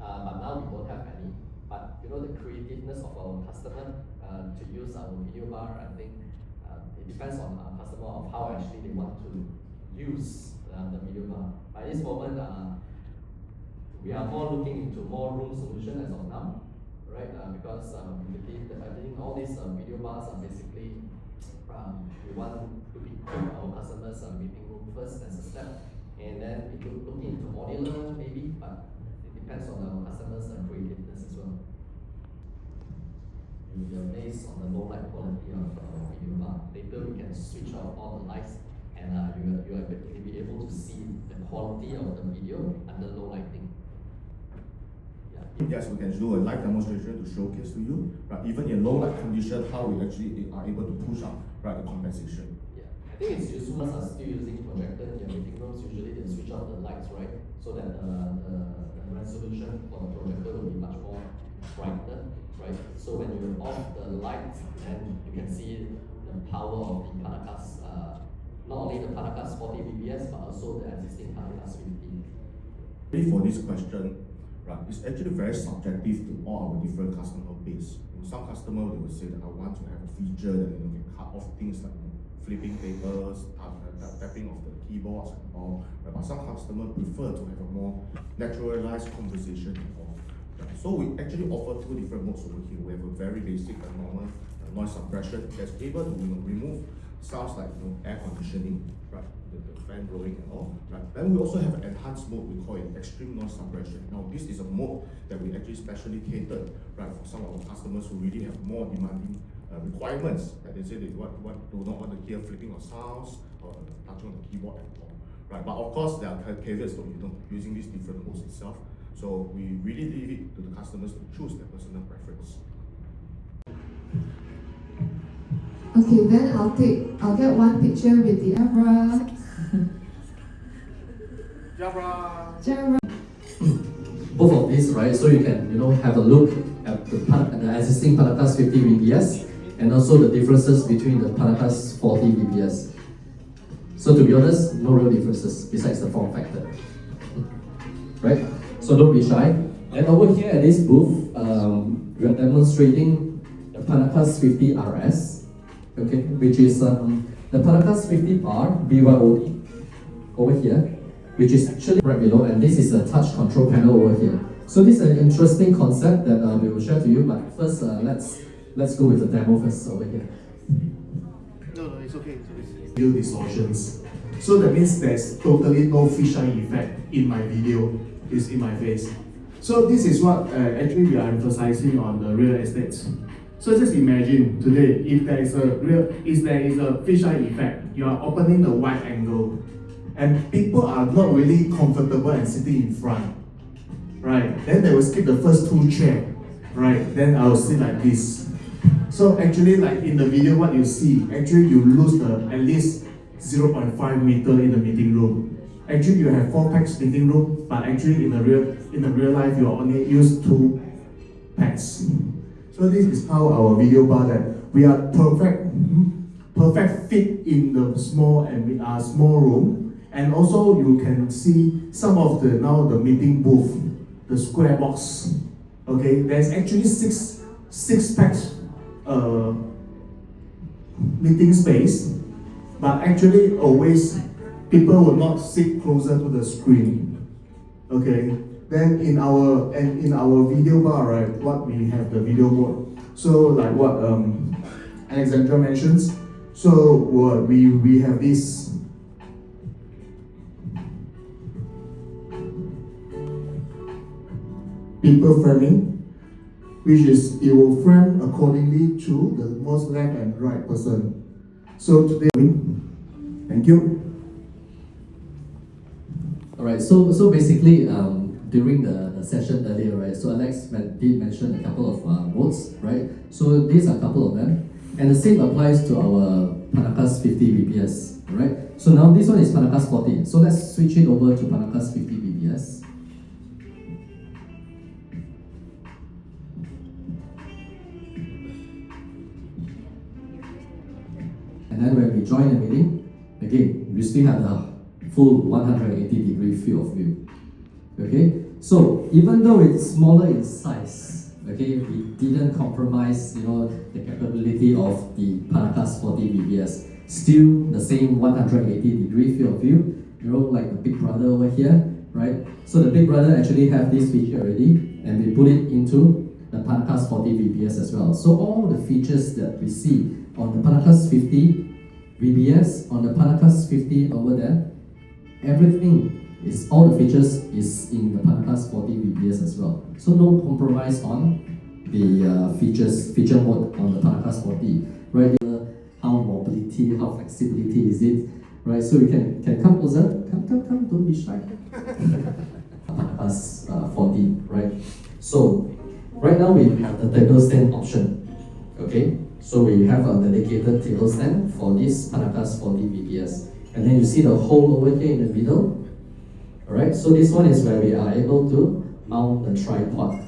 but now we don't have any. But the creativeness of our customer to use our video bar, I think it depends on our customer of how actually they want to use the video bar. By this moment, we are more looking into more room solution as of now, right? Because we believe that I think all these video bars are basically we want to equip our customers' meeting room first as a step, and then we could look into modular maybe, but it depends on our customers' creativeness as well. You'll be amazed on the low light quality of our video bar. Later we can switch off all the lights, and you'll be able to see the quality of the video under low lighting. Yes, we can do a live demonstration to showcase to you, right? Even in low light condition, how we actually are able to push up, right, the compensation. Yeah, I think it's useful. Are still using projector in your meeting rooms. Usually they switch off the lights, right, so that the resolution for the projector will be much more brighter, right? So when you off the lights, then you can see the power of the PanaCast. Not only the PanaCast 40 VBS, but also the existing PanaCast 50. For this question, right, it's actually very subjective to all our different customer base. Some customer they will say that I want to have a feature that can cut off things like flipping papers, tapping of the keyboards and all. Right? But some customer prefer to have a more naturalized conversation and all. Right? So we actually offer two different modes over here. We have a very basic and normal noise suppression that's able to remove sounds like air conditioning, right? The fan blowing and all, right? Then we also have an enhanced mode, we call it extreme noise suppression. Now this is a mode that we actually specially catered, right, for some of our customers who really have more demanding requirements. That they say they do not want to hear flipping of sounds or touching on the keyboard and all, right? But of course there are caveats to using these different modes itself. So we really leave it to the customers to choose their personal preference. Okay, then I'll get one picture with the Jabra. Jabra. Both of these, right? So you can have a look at the existing PanaCast 50 VBS and also the differences between the PanaCast 40 VBS. So to be honest, no real differences besides the form factor, right? So don't be shy. And over here at this booth, we are demonstrating the PanaCast 50 RS. Okay, which is the PanaCast 50R BYOD over here, which is actually right below, and this is a touch control panel over here. So this is an interesting concept that we will share to you, but first let's go with the demo first over here. No, it's okay. Video distortions. So that means there's totally no fisheye effect in my video. It's in my face. So this is what actually we are emphasizing on the real estate. So just imagine today, if there is a fisheye effect, you are opening the wide angle, and people are not really comfortable and sitting in front, right? Then they will skip the first two chairs, right? Then I will sit like this. So actually, like in the video, what you see, actually you lose at least 0.5 meter in the meeting room. Actually, you have 4 pax meeting room, but actually in the real life, you only use 2 pax. So this is how our video bar that we are perfect fit in the small room, and also you can see some of the meeting booth, the square box. Okay, there's actually six packs meeting space, but actually always people will not sit closer to the screen. Okay. Then in our video bar, right, what we have the video mode. So like what Alexandra mentions. So what we have this people framing, which is it will frame accordingly to the most left and right person. So today, thank you. All right. So basically. During the session earlier, right? So Alex did mention a couple of modes, right? So these are a couple of them, and the same applies to our PanaCast 50 VBS, right? So now this one is PanaCast 40. So let's switch it over to PanaCast 50 VBS. And then when we join the meeting, again, we still have the full 180-degree field of view. Okay, so even though it's smaller in size, okay, we didn't compromise, the capability of the PanaCast 40 VBS. Still the same 180-degree field of view, like the Big Brother over here, right? So the Big Brother actually have this feature already, and we put it into the PanaCast 40 VBS as well. So all the features that we see on the PanaCast 50 VBS, on the PanaCast 50 over there, all the features is in the PanaCast 40 VBS as well. So no compromise on the feature mode on the PanaCast 40, right? How mobility, how flexibility is it, right? So you can come closer, come, don't be shy. PanaCast 40, right? So right now we have the table stand option, okay? So we have a dedicated table stand for this PanaCast 40 VBS. And then you see the hole over here in the middle. Alright, so this one is where we are able to mount the tripod.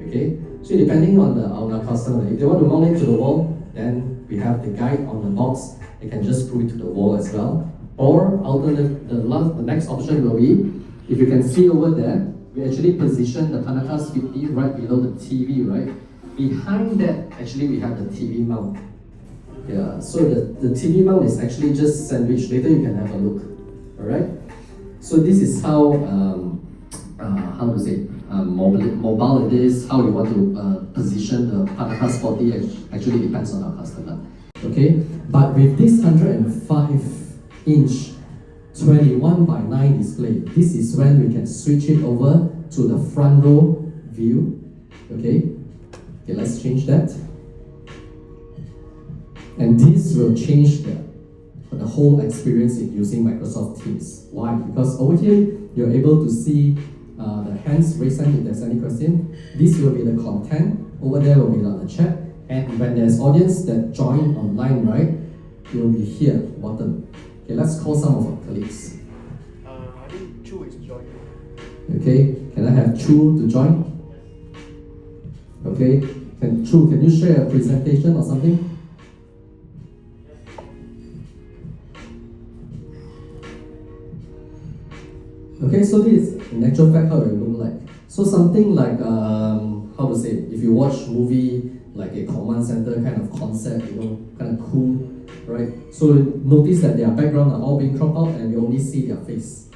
Okay, so depending on our customer, if they want to mount it to the wall, then we have the guide on the box. They can just screw it to the wall as well. Or the next option will be, if you can see over there, we actually position the PanaCast 50 right below the TV, right? Behind that, actually we have the TV mount. Yeah, so the TV mount is actually just sandwiched. Later you can have a look. Alright? So this is how mobile it is, how you want to position the PanaCast 40 actually depends on our customer. Okay, but with this 105-inch 21:9 display, this is when we can switch it over to the front row view. Okay, let's change that. And this will change the whole experience in using Microsoft Teams. Why? Because over here, you're able to see the hands raised hand if there's any question. This will be the content. Over there will be the chat. And when there's audience that join online, right, it will be here, bottom. Okay, let's call some of our colleagues. I think Chu is joining. Okay, can I have Chu to join? Okay, Chu, can you share a presentation or something? Okay, so this is in actual fact how it look like. So something like, if you watch movie like a command center kind of concept, kind of cool, right? So notice that their background are all being cropped out and you only see their face.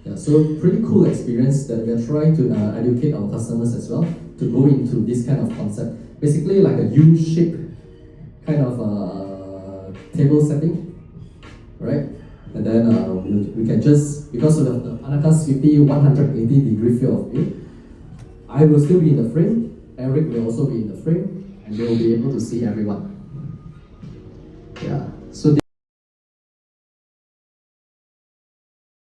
Yeah, so pretty cool experience that we are trying to educate our customers as well to go into this kind of concept. Basically like a U-shaped kind of table setting, right? And then we can just, because of the PanaCast 50 180-degree field of view, I will still be in the frame, Eric will also be in the frame, and they will be able to see everyone. Yeah, so